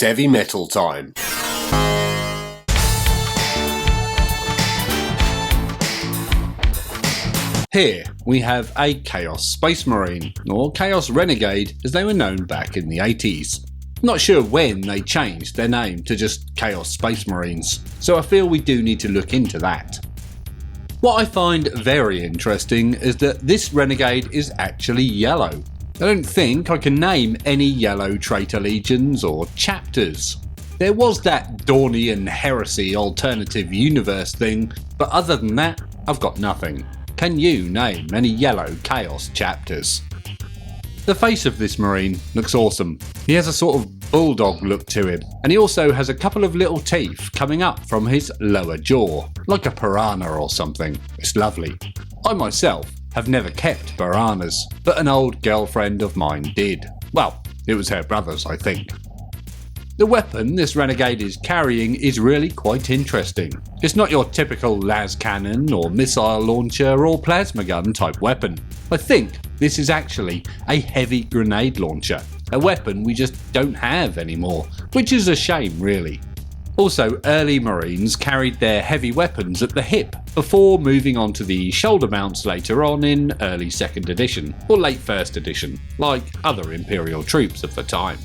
heavy metal time. Here we have a Chaos Space Marine, or Chaos Renegade as they were known back in the 80s. Not sure when they changed their name to just Chaos Space Marines, so I feel we do need to look into that. What I find very interesting is that this Renegade is actually yellow. I don't think I can name any yellow traitor legions or chapters. There was that Dornian heresy alternative universe thing, but other than that, I've got nothing. Can you name any yellow Chaos chapters? The face of this Marine looks awesome. He has a sort of bulldog look to him, and he also has a couple of little teeth coming up from his lower jaw, like a piranha or something. It's lovely. I myself have never kept piranhas, but an old girlfriend of mine did. Well, it was her brother's, I think. The weapon this Renegade is carrying is really quite interesting. It's not your typical las cannon or missile launcher or plasma gun type weapon. I think this is actually a heavy grenade launcher, a weapon we just don't have anymore, which is a shame really. Also, early Marines carried their heavy weapons at the hip before moving on to the shoulder mounts later on in early 2nd edition or late 1st edition, like other Imperial troops of the time.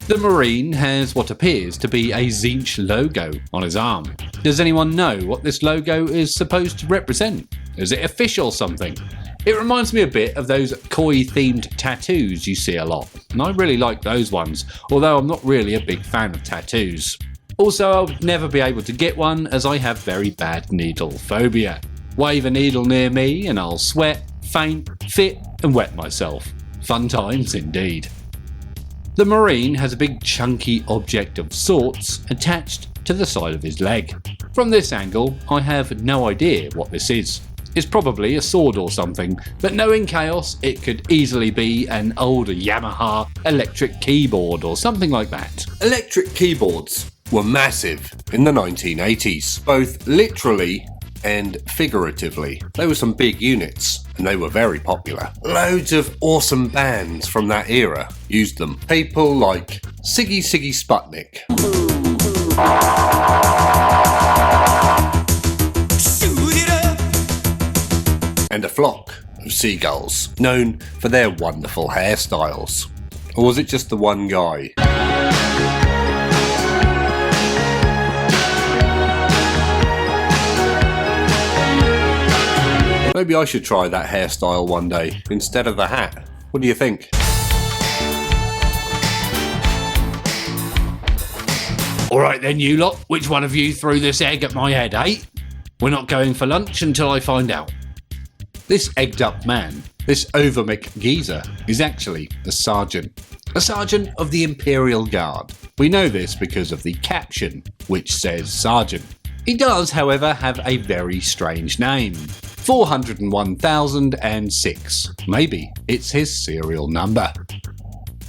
The Marine has what appears to be a Tzeentch logo on his arm. Does anyone know what this logo is supposed to represent? Is it a fish or something? It reminds me a bit of those koi-themed tattoos you see a lot, and I really like those ones, although I'm not really a big fan of tattoos. Also, I would never be able to get one as I have very bad needle phobia. Wave a needle near me and I'll sweat, faint, fit and wet myself. Fun times indeed. The Marine has a big chunky object of sorts attached to the side of his leg. From this angle, I have no idea what this is. It's probably a sword or something, but knowing Chaos, it could easily be an old Yamaha electric keyboard or something like that. Electric keyboards were massive in the 1980s, both literally and figuratively. They were some big units, and they were very popular. Loads of awesome bands from that era used them. People like Siggy Sputnik. And a flock of seagulls, known for their wonderful hairstyles. Or was it just the one guy? Maybe I should try that hairstyle one day, instead of the hat. What do you think? Alright then you lot, which one of you threw this egg at my head, eh? We're not going for lunch until I find out. This egged up man, this overmick geezer, is actually a sergeant. A sergeant of the Imperial Guard. We know this because of the caption, which says sergeant. He does, however, have a very strange name. 401,006. Maybe it's his serial number.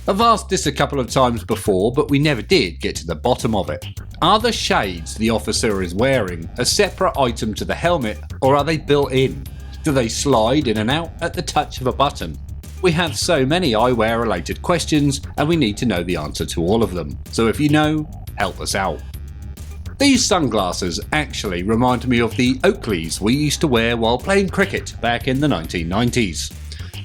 I've asked this a couple of times before, but we never did get to the bottom of it. Are the shades the officer is wearing a separate item to the helmet, or are they built in? Do they slide in and out at the touch of a button? We have so many eyewear related questions, and we need to know the answer to all of them. So if you know, help us out. These sunglasses actually remind me of the Oakleys we used to wear while playing cricket back in the 1990s.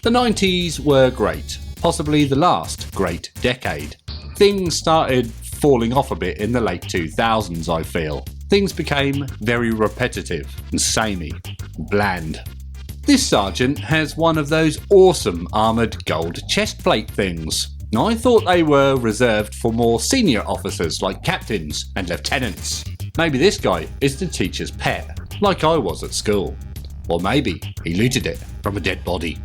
The 90s were great, possibly the last great decade. Things started falling off a bit in the late 2000s, I feel. Things became very repetitive and samey, bland. This sergeant has one of those awesome armoured gold chestplate things. I thought they were reserved for more senior officers like captains and lieutenants. Maybe this guy is the teacher's pet, like I was at school. Or maybe he looted it from a dead body.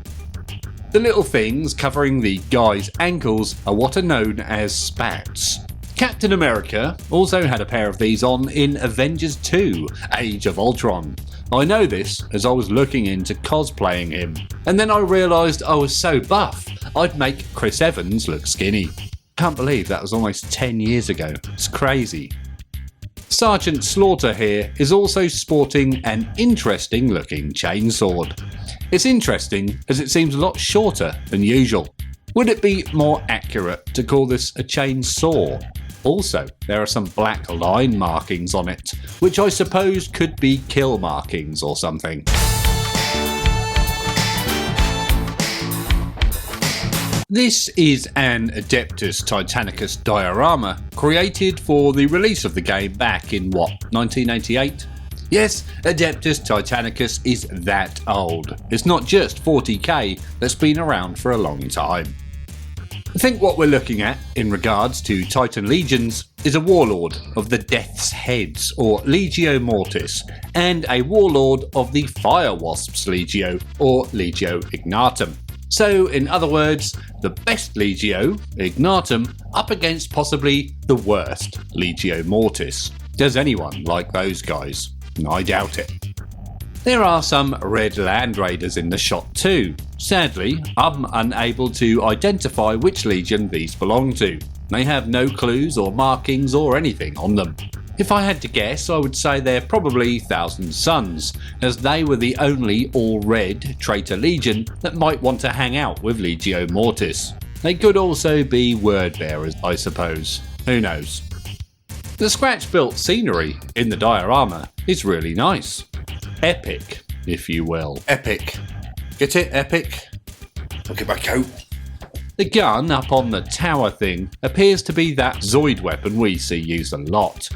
The little things covering the guy's ankles are what are known as spats. Captain America also had a pair of these on in Avengers 2: Age of Ultron. I know this as I was looking into cosplaying him, and then I realised I was so buff I'd make Chris Evans look skinny. Can't believe that was almost 10 years ago, it's crazy. Sergeant Slaughter here is also sporting an interesting looking chainsword. It's interesting as it seems a lot shorter than usual. Would it be more accurate to call this a chainsaw? Also, there are some black line markings on it, which I suppose could be kill markings or something. This is an Adeptus Titanicus diorama created for the release of the game back in 1988? Yes, Adeptus Titanicus is that old. It's not just 40k that's been around for a long time. I think what we're looking at in regards to Titan Legions is a warlord of the Death's Heads or Legio Mortis and a warlord of the Fire Wasps Legio or Legio Ignatum. So, in other words, the best Legio, Ignatum, up against possibly the worst, Legio Mortis. Does anyone like those guys? I doubt it. There are some red Land Raiders in the shot too. Sadly, I'm unable to identify which legion these belong to. They have no clues or markings or anything on them. If I had to guess, I would say they're probably Thousand Sons, as they were the only all-red traitor legion that might want to hang out with Legio Mortis. They could also be word bearers, I suppose. Who knows? The scratch-built scenery in the diorama is really nice. Epic, if you will. Epic. Get it? Epic? I'll get my coat. The gun up on the tower thing appears to be that Zoid weapon we see used a lot.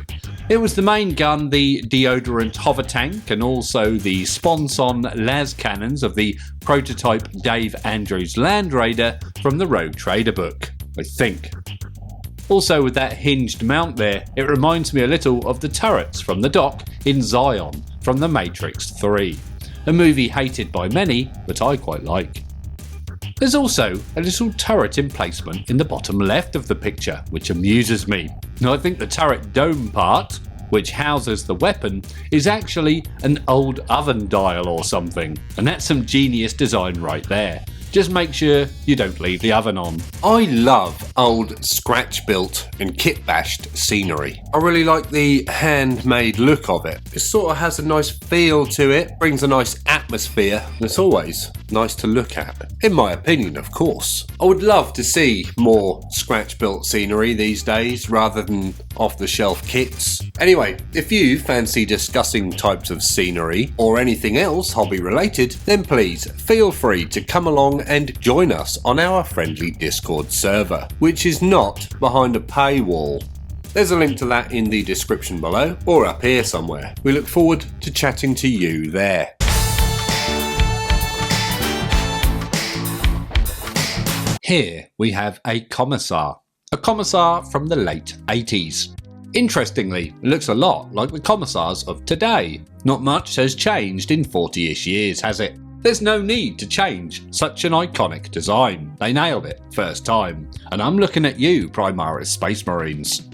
It was the main gun, the deodorant hover tank, and also the sponson las cannons of the prototype Dave Andrews Land Raider from the Rogue Trader book, I think. Also with that hinged mount there, it reminds me a little of the turrets from the dock in Zion from The Matrix 3, a movie hated by many, but I quite like. There's also a little turret emplacement in the bottom left of the picture, which amuses me. I think the turret dome part, which houses the weapon, is actually an old oven dial or something, and that's some genius design right there. Just make sure you don't leave the oven on. I love old scratch-built and kit-bashed scenery. I really like the handmade look of it. It sort of has a nice feel to it, brings a nice atmosphere, and it's always nice to look at. In my opinion, of course. I would love to see more scratch-built scenery these days rather than off-the-shelf kits. Anyway, if you fancy discussing types of scenery or anything else hobby-related, then please feel free to come along and join us on our friendly Discord server, which is not behind a paywall. There's a link to that in the description below or up here somewhere. We look forward to chatting to you there. Here we have a Commissar from the late 80s. Interestingly, it looks a lot like the Commissars of today. Not much has changed in 40-ish years, has it? There's no need to change such an iconic design. They nailed it first time, and I'm looking at you, Primaris Space Marines.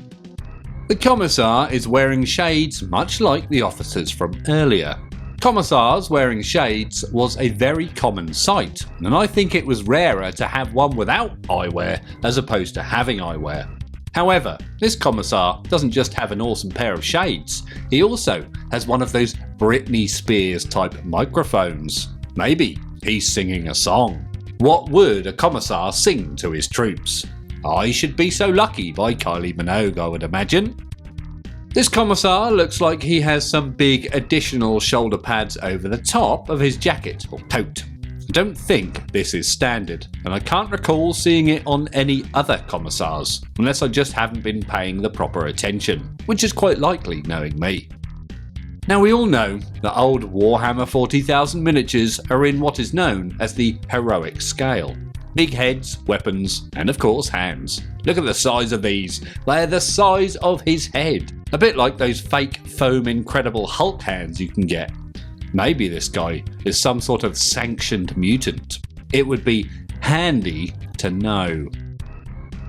The Commissar is wearing shades much like the officers from earlier. Commissars wearing shades was a very common sight, and I think it was rarer to have one without eyewear as opposed to having eyewear. However, this Commissar doesn't just have an awesome pair of shades, he also has one of those Britney Spears type microphones. Maybe he's singing a song. What would a Commissar sing to his troops? I Should Be So Lucky by Kylie Minogue, I would imagine. This Commissar looks like he has some big additional shoulder pads over the top of his jacket or coat. I don't think this is standard, and I can't recall seeing it on any other Commissars, unless I just haven't been paying the proper attention, which is quite likely knowing me. Now we all know that old Warhammer 40,000 miniatures are in what is known as the heroic scale. Big heads, weapons, and of course hands. Look at the size of these, they're the size of his head. A bit like those fake foam Incredible Hulk hands you can get. Maybe this guy is some sort of sanctioned mutant. It would be handy to know.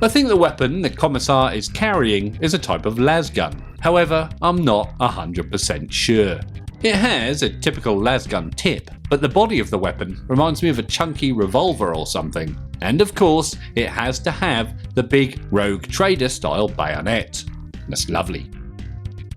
I think the weapon the Commissar is carrying is a type of lasgun. However, I'm not 100% sure. It has a typical lasgun tip, but the body of the weapon reminds me of a chunky revolver or something. And of course, it has to have the big Rogue Trader style bayonet. That's lovely.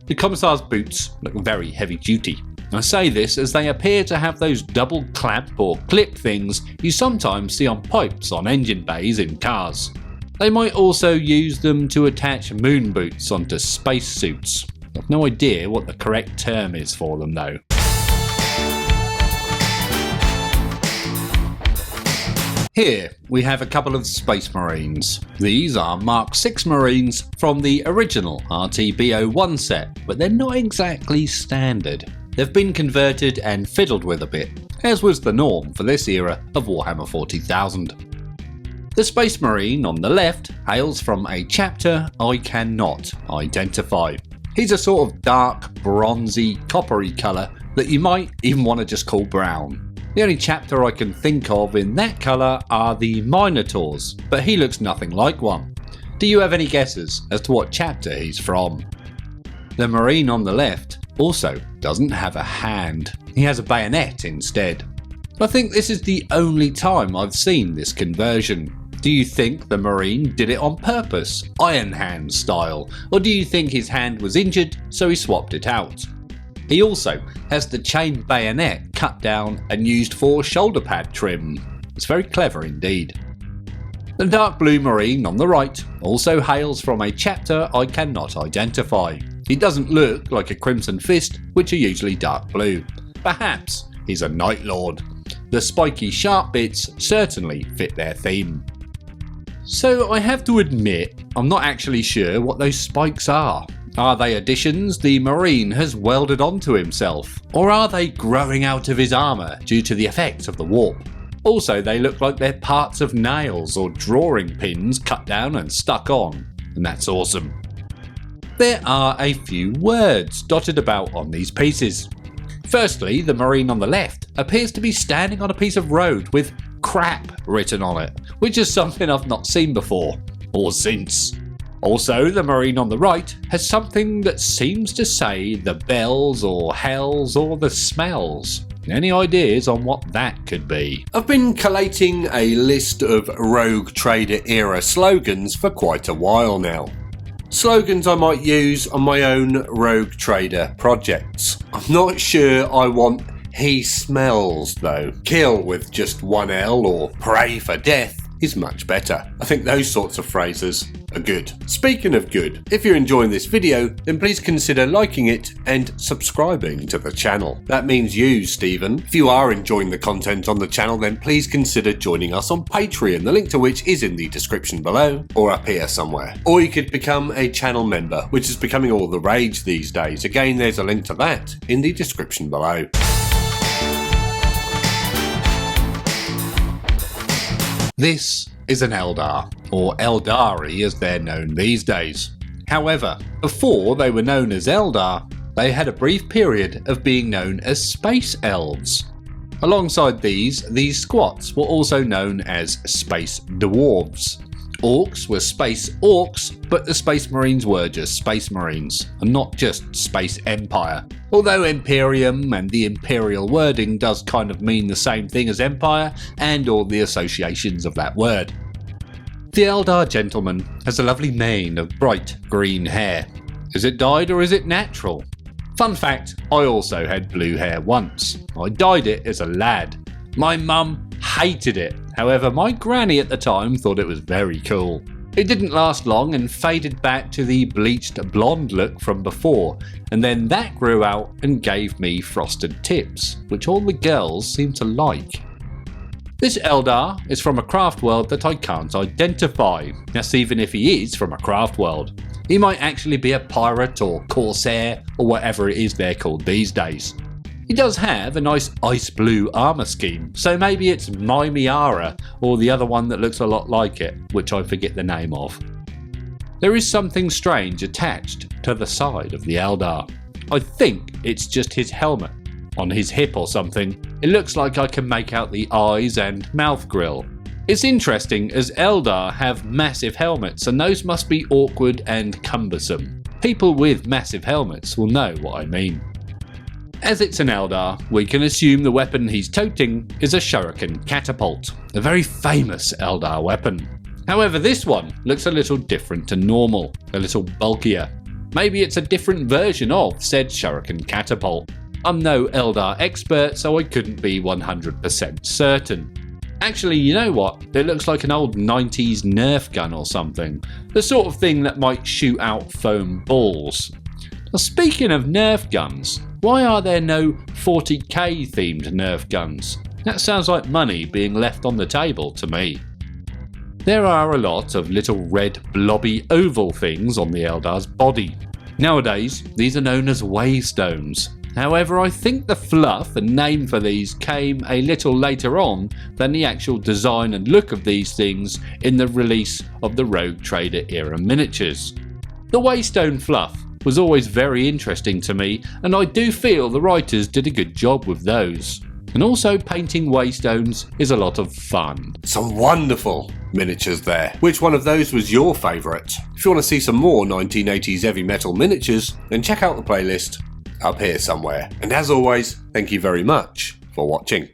The Commissar's boots look very heavy duty. I say this as they appear to have those double clamp or clip things you sometimes see on pipes on engine bays in cars. They might also use them to attach moon boots onto spacesuits. I've no idea what the correct term is for them though. Here we have a couple of Space Marines. These are Mark VI Marines from the original RTB01 set, but they're not exactly standard. They've been converted and fiddled with a bit, as was the norm for this era of Warhammer 40,000. The Space Marine on the left hails from a chapter I cannot identify. He's a sort of dark, bronzy, coppery colour that you might even want to just call brown. The only chapter I can think of in that colour are the Minotaurs, but he looks nothing like one. Do you have any guesses as to what chapter he's from? The Marine on the left also doesn't have a hand. He has a bayonet instead. I think this is the only time I've seen this conversion. Do you think the Marine did it on purpose, Iron Hand style, or do you think his hand was injured so he swapped it out? He also has the chain bayonet cut down and used for shoulder pad trim. It's very clever indeed. The dark blue Marine on the right also hails from a chapter I cannot identify. He doesn't look like a Crimson Fist, which are usually dark blue. Perhaps he's a Night Lord. The spiky sharp bits certainly fit their theme. So I have to admit, I'm not actually sure what those spikes are. Are they additions the Marine has welded onto himself? Or are they growing out of his armour due to the effects of the warp? Also, they look like they're parts of nails or drawing pins cut down and stuck on, and that's awesome. There are a few words dotted about on these pieces. Firstly, the Marine on the left appears to be standing on a piece of road with crap written on it, which is something I've not seen before, or since. Also, the Marine on the right has something that seems to say the bells or hells or the smells. Any ideas on what that could be? I've been collating a list of Rogue Trader era slogans for quite a while now. Slogans I might use on my own Rogue Trader projects. I'm not sure I want he smells though. Kill with just one L or pray for death is much better. I think those sorts of phrases are good. Speaking of good, if you're enjoying this video, then please consider liking it and subscribing to the channel. That means you, Stephen. If you are enjoying the content on the channel, then please consider joining us on Patreon, the link to which is in the description below, or up here somewhere. Or you could become a channel member, which is becoming all the rage these days. Again, there's a link to that in the description below. This is an Eldar, or Eldari as they're known these days. However, before they were known as Eldar, they had a brief period of being known as Space Elves. Alongside these squats were also known as Space Dwarves. Orcs were Space Orcs, but the Space Marines were just Space Marines, and not just Space Empire. Although Imperium and the Imperial wording does kind of mean the same thing as Empire, and all the associations of that word. The Eldar gentleman has a lovely mane of bright green hair. Is it dyed or is it natural? Fun fact, I also had blue hair once. I dyed it as a lad. My mum hated it. However, my granny at the time thought it was very cool. It didn't last long and faded back to the bleached blonde look from before, and then that grew out and gave me frosted tips, which all the girls seemed to like. This Eldar is from a craft world that I can't identify. That's even if he is from a craft world. He might actually be a pirate or corsair or whatever it is they're called these days. He does have a nice ice blue armour scheme, so maybe it's Miara or the other one that looks a lot like it, which I forget the name of. There is something strange attached to the side of the Eldar. I think it's just his helmet on his hip or something. It looks like I can make out the eyes and mouth grill. It's interesting as Eldar have massive helmets and those must be awkward and cumbersome. People with massive helmets will know what I mean. As it's an Eldar, we can assume the weapon he's toting is a shuriken catapult, a very famous Eldar weapon. However, this one looks a little different to normal, a little bulkier. Maybe it's a different version of said shuriken catapult. I'm no Eldar expert, so I couldn't be 100% certain. Actually, you know what? It looks like an old 90s Nerf gun or something. The sort of thing that might shoot out foam balls. Now, speaking of Nerf guns, why are there no 40k themed Nerf guns? That sounds like money being left on the table to me. There are a lot of little red blobby oval things on the Eldar's body. Nowadays, these are known as waystones. However, I think the fluff and name for these came a little later on than the actual design and look of these things in the release of the Rogue Trader era miniatures. The waystone fluff was always very interesting to me, and I do feel the writers did a good job with those. And also, painting waystones is a lot of fun. Some wonderful miniatures there. Which one of those was your favourite? If you want to see some more 1980s heavy metal miniatures, then check out the playlist up here somewhere. And as always, thank you very much for watching.